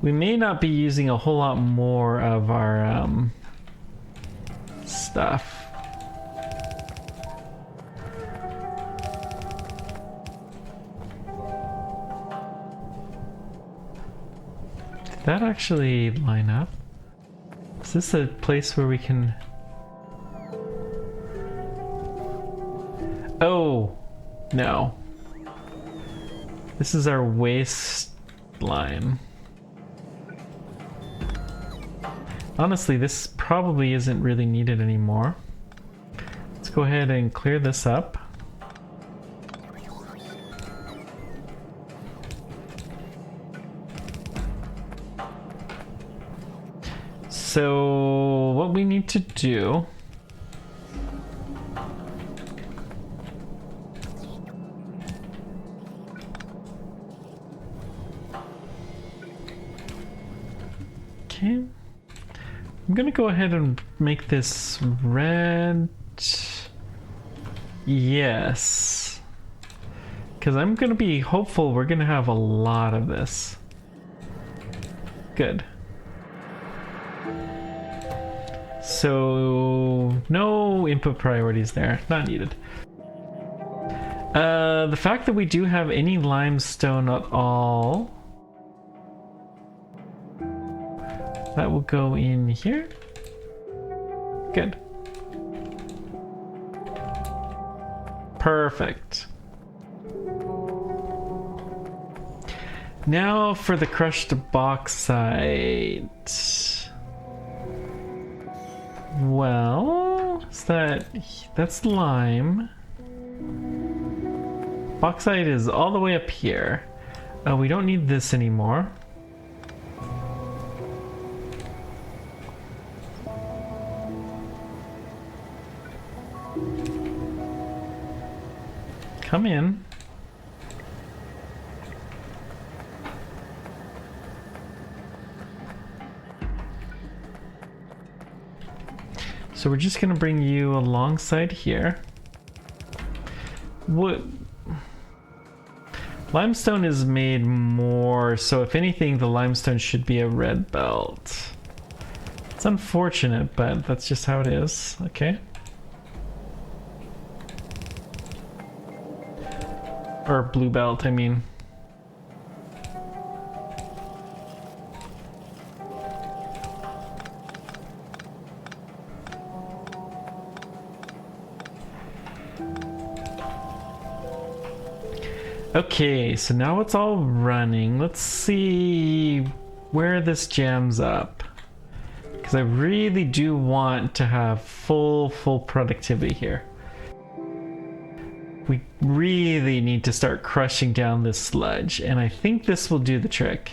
we may not be using a whole lot more of our stuff. that actually line up? Is this a place where we can... Oh, no. This is our waistline. Honestly, this probably isn't really needed anymore. Let's go ahead and clear this up. So what we need to do I'm gonna go ahead and make this red. Yes. Because I'm gonna be hopeful we're gonna have a lot of this. Good. So no input priorities there, not needed. The fact that we do have any limestone at all, that will go in here. Good. Perfect. Now for the crushed bauxite. Well, that's lime. Bauxite is all the way up here. We don't need this anymore. Come in. So we're just gonna bring you alongside here. What? Limestone is made more, so if anything, the limestone should be a red belt. It's unfortunate, but that's just how it is. Okay. Or blue belt, I mean. Okay, so now it's all running. Let's see where this jams up. Because I really do want to have full productivity here. We really need to start crushing down this sludge, and I think this will do the trick.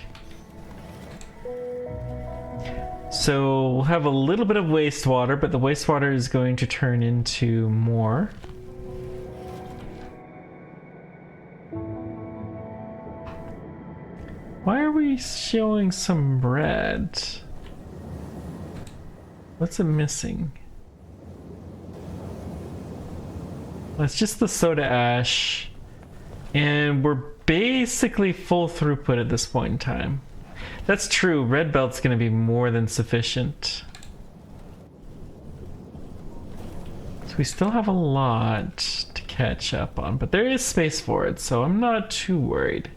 So we'll have a little bit of wastewater, but the wastewater is going to turn into more. Why are we showing some red? What's it missing? Well, it's just the soda ash, and we're basically full throughput at this point in time. That's true, red belt's gonna be more than sufficient. So we still have a lot to catch up on, but there is space for it, so I'm not too worried.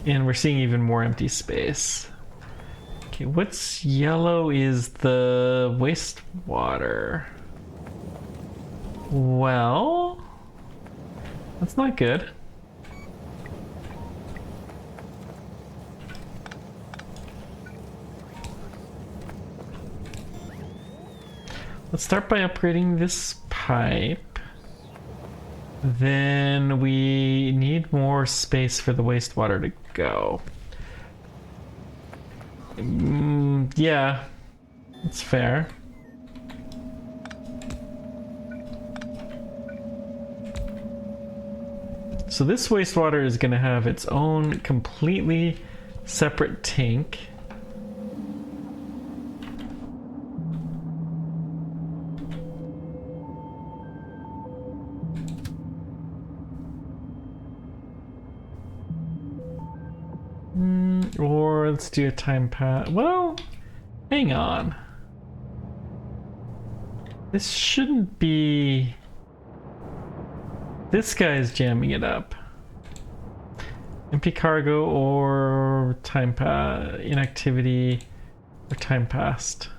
And we're seeing even more empty space. Okay, what's yellow is the wastewater. Well, that's not good. Let's start by upgrading this pipe. Then we need more space for the wastewater to go. Yeah, that's fair. So this wastewater is going to have its own completely separate tank. Or let's do a time pass. Well, hang on. This shouldn't be... This guy is jamming it up. Empty cargo or inactivity or time passed.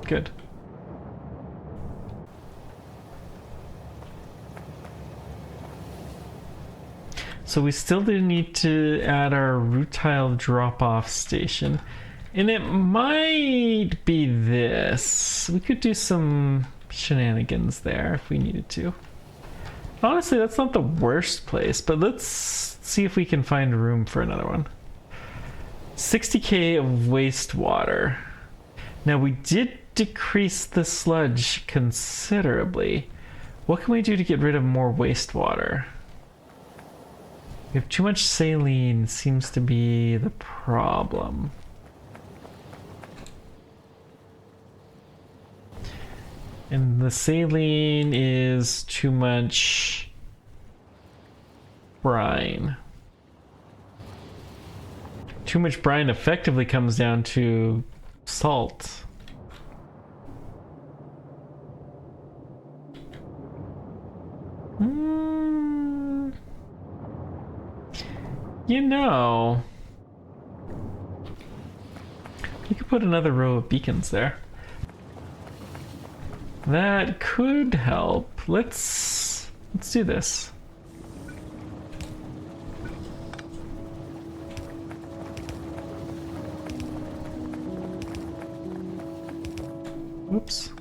Good. So we still do need to add our rutile drop-off station. And it might be this. We could do some shenanigans there if we needed to. Honestly, that's not the worst place, but let's see if we can find room for another one. 60k of wastewater. Now we did decrease the sludge considerably. What can we do to get rid of more wastewater? We have too much saline, seems to be the problem. And the saline is too much brine. Too much brine effectively comes down to salt. You know, you could put another row of beacons there. That could help. Let's do this. Oops.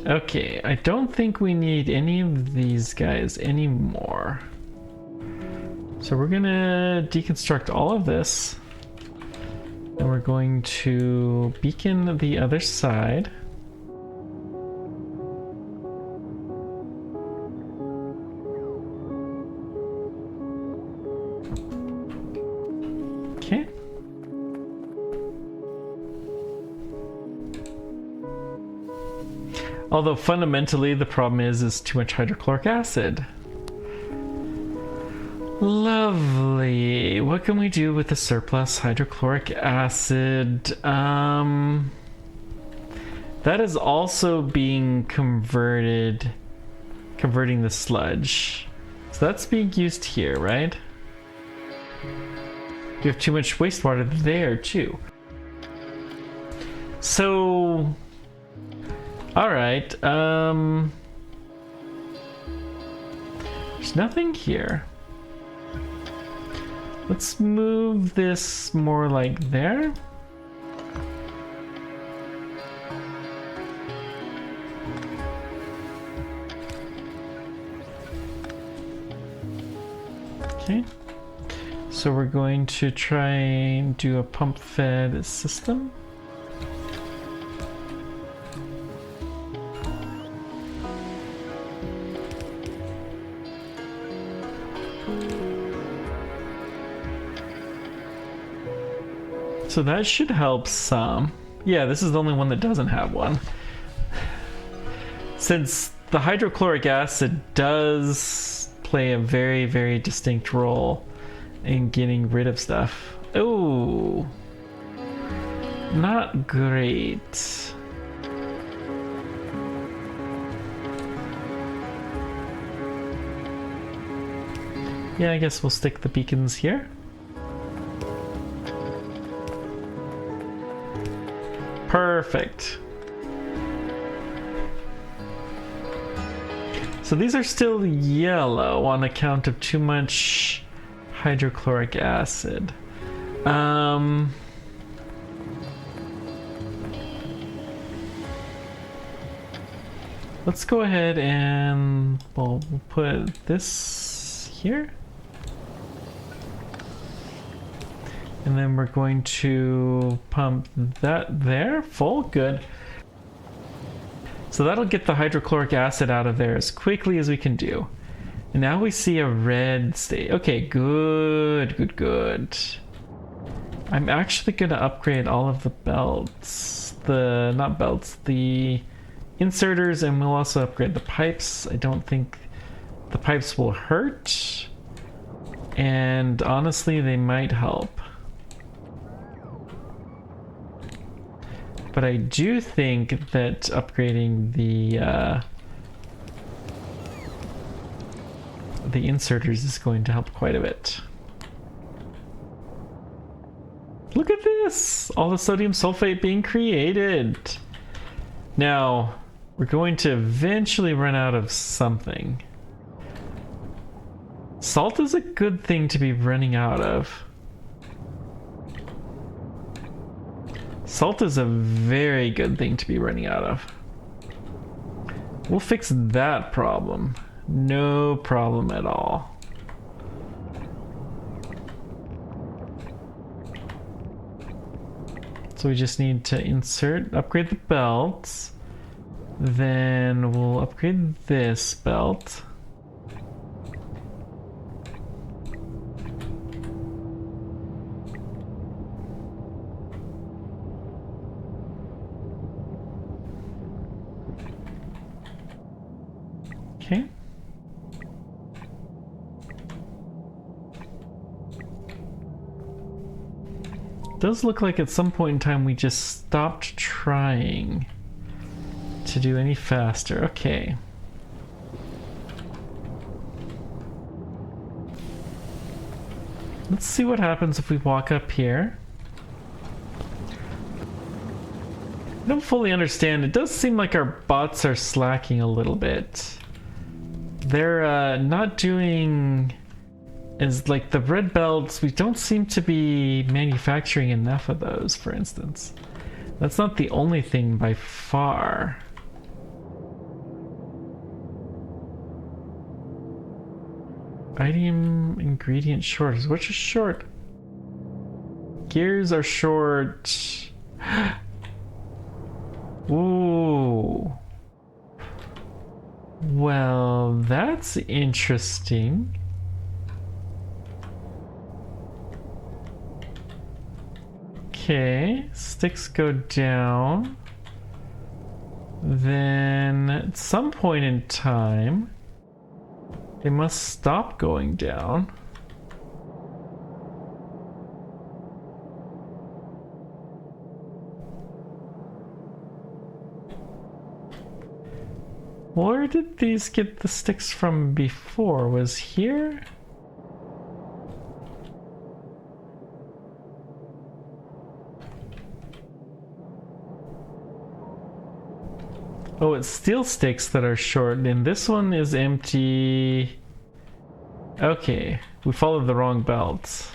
Okay, I don't think we need any of these guys anymore. So we're gonna deconstruct all of this. And we're going to beacon the other side. Okay. Although fundamentally the problem is too much hydrochloric acid. Lovely. What can we do with the surplus hydrochloric acid? That is also being converting the sludge. So that's being used here, right? We have too much wastewater there too. So, all right. There's nothing here. Let's move this more like there. Okay. So we're going to try and do a pump fed system. So that should help some. Yeah, this is the only one that doesn't have one. Since the hydrochloric acid does play a very, very distinct role in getting rid of stuff. Oh, not great. Yeah, I guess we'll stick the beacons here. Perfect. So these are still yellow on account of too much hydrochloric acid. Let's go ahead and we'll put this here. And then we're going to pump that there, full, good. So that'll get the hydrochloric acid out of there as quickly as we can do. And now we see a red state. Okay, good, good, good. I'm actually gonna upgrade all of the belts. Not belts, the inserters, and we'll also upgrade the pipes. I don't think the pipes will hurt. And honestly, they might help. But I do think that upgrading the inserters is going to help quite a bit. Look at this! All the sodium sulfate being created! Now, we're going to eventually run out of something. Salt is a good thing to be running out of. Salt is a very good thing to be running out of. We'll fix that problem. No problem at all. So we just need to upgrade the belts. Then we'll upgrade this belt. Okay. Does look like at some point in time we just stopped trying to do any faster. Okay. Let's see what happens if we walk up here. I don't fully understand. It does seem like our bots are slacking a little bit. They're not doing as like the red belts. We don't seem to be manufacturing enough of those, for instance. That's not the only thing by far. Item ingredient shortage. What's a short? Gears are short. Ooh. Well, that's interesting. Okay, sticks go down. Then at some point in time, they must stop going down. Where did these get the sticks from before? Was here? Oh, it's steel sticks that are short, and this one is empty. Okay, we followed the wrong belts.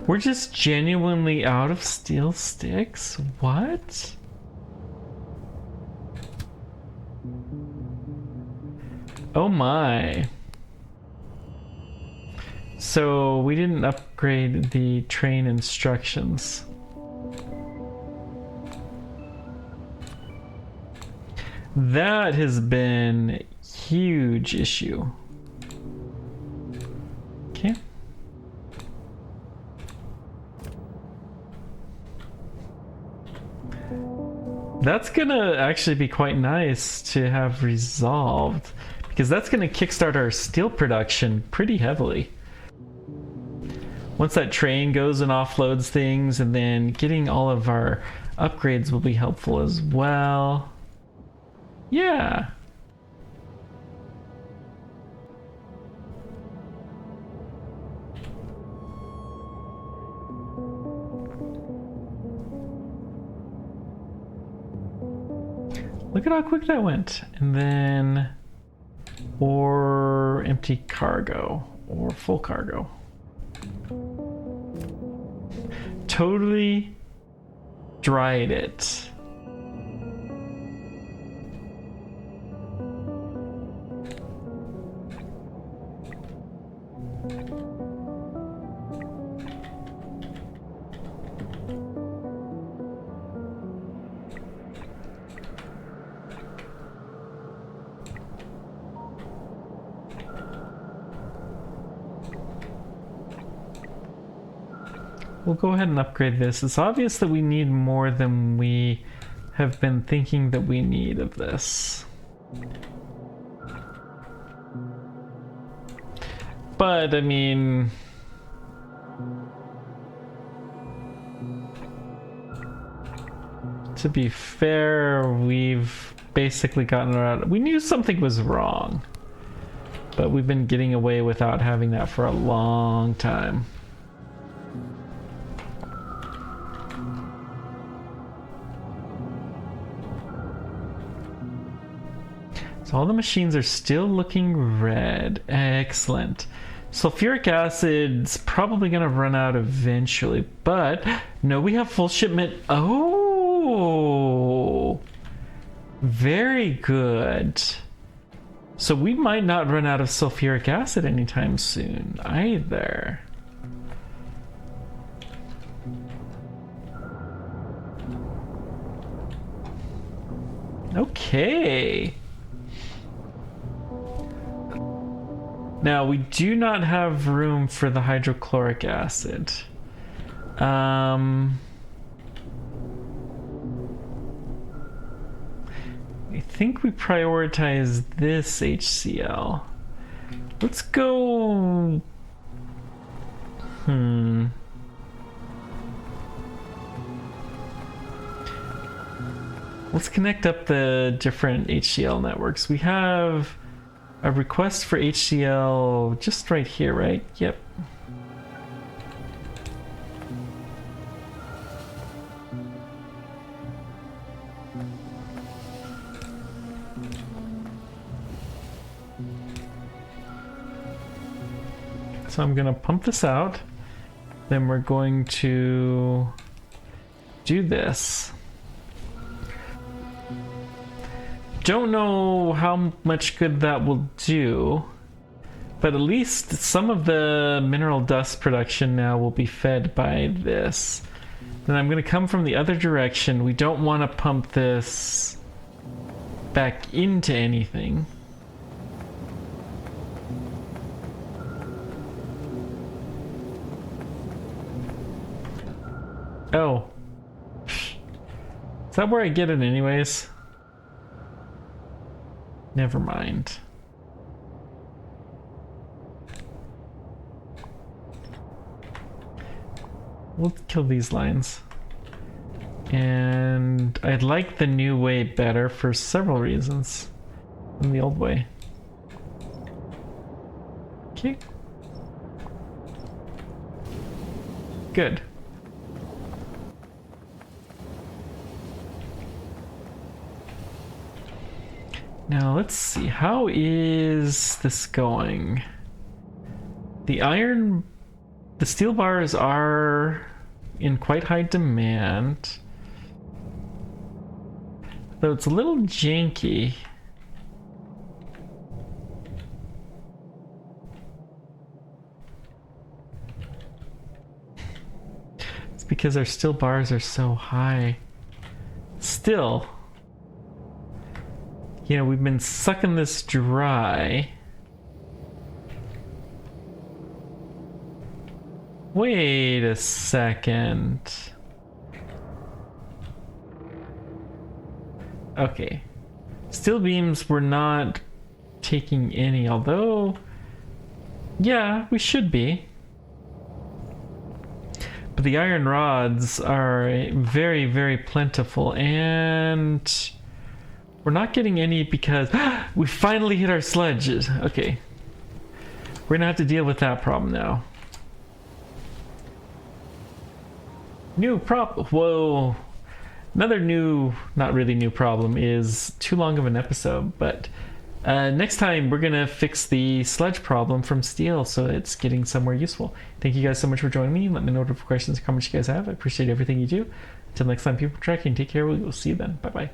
We're just genuinely out of steel sticks? What? Oh my. So we didn't upgrade the train instructions. That has been a huge issue. Okay. That's gonna actually be quite nice to have resolved, because that's gonna kickstart our steel production pretty heavily. Once that train goes and offloads things, and then getting all of our upgrades will be helpful as well. Yeah. Look at how quick that went. And then, or empty cargo, or full cargo. Totally dried it. We'll go ahead and upgrade this. It's obvious that we need more than we have been thinking that we need of this. But, I mean... to be fair, we've basically gotten around... we knew something was wrong. But we've been getting away without having that for a long time. So all the machines are still looking red. Excellent. Sulfuric acid's probably going to run out eventually, but no, we have full shipment. Oh, very good. So we might not run out of sulfuric acid anytime soon either. Okay. Now, we do not have room for the hydrochloric acid. I think we prioritize this HCl. Let's go... Let's connect up the different HCl networks. We have a request for HCl just right here, right? Yep. So I'm gonna pump this out. Then we're going to do this. Don't know how much good that will do, but at least some of the mineral dust production now will be fed by this. Then I'm going to come from the other direction. We don't want to pump this back into anything. Oh. Is that where I get it anyways? Never mind. We'll kill these lines. And I like the new way better for several reasons than the old way. Okay. Good. Now let's see, how is this going? The steel bars are in quite high demand, though it's a little janky. It's because our steel bars are so high. Still, you know, we've been sucking this dry. Wait a second. Okay. Steel beams were not taking any, although... yeah, we should be. But the iron rods are very, very plentiful, and... we're not getting any because we finally hit our sludges. Okay. We're gonna have to deal with that problem now. New problem. Whoa. Another new, not really new problem is too long of an episode, but next time we're gonna fix the sludge problem from steel so it's getting somewhere useful. Thank you guys so much for joining me. Let me know what questions and comments you guys have. I appreciate everything you do. Until next time, people tracking, take care. We'll see you then. Bye bye.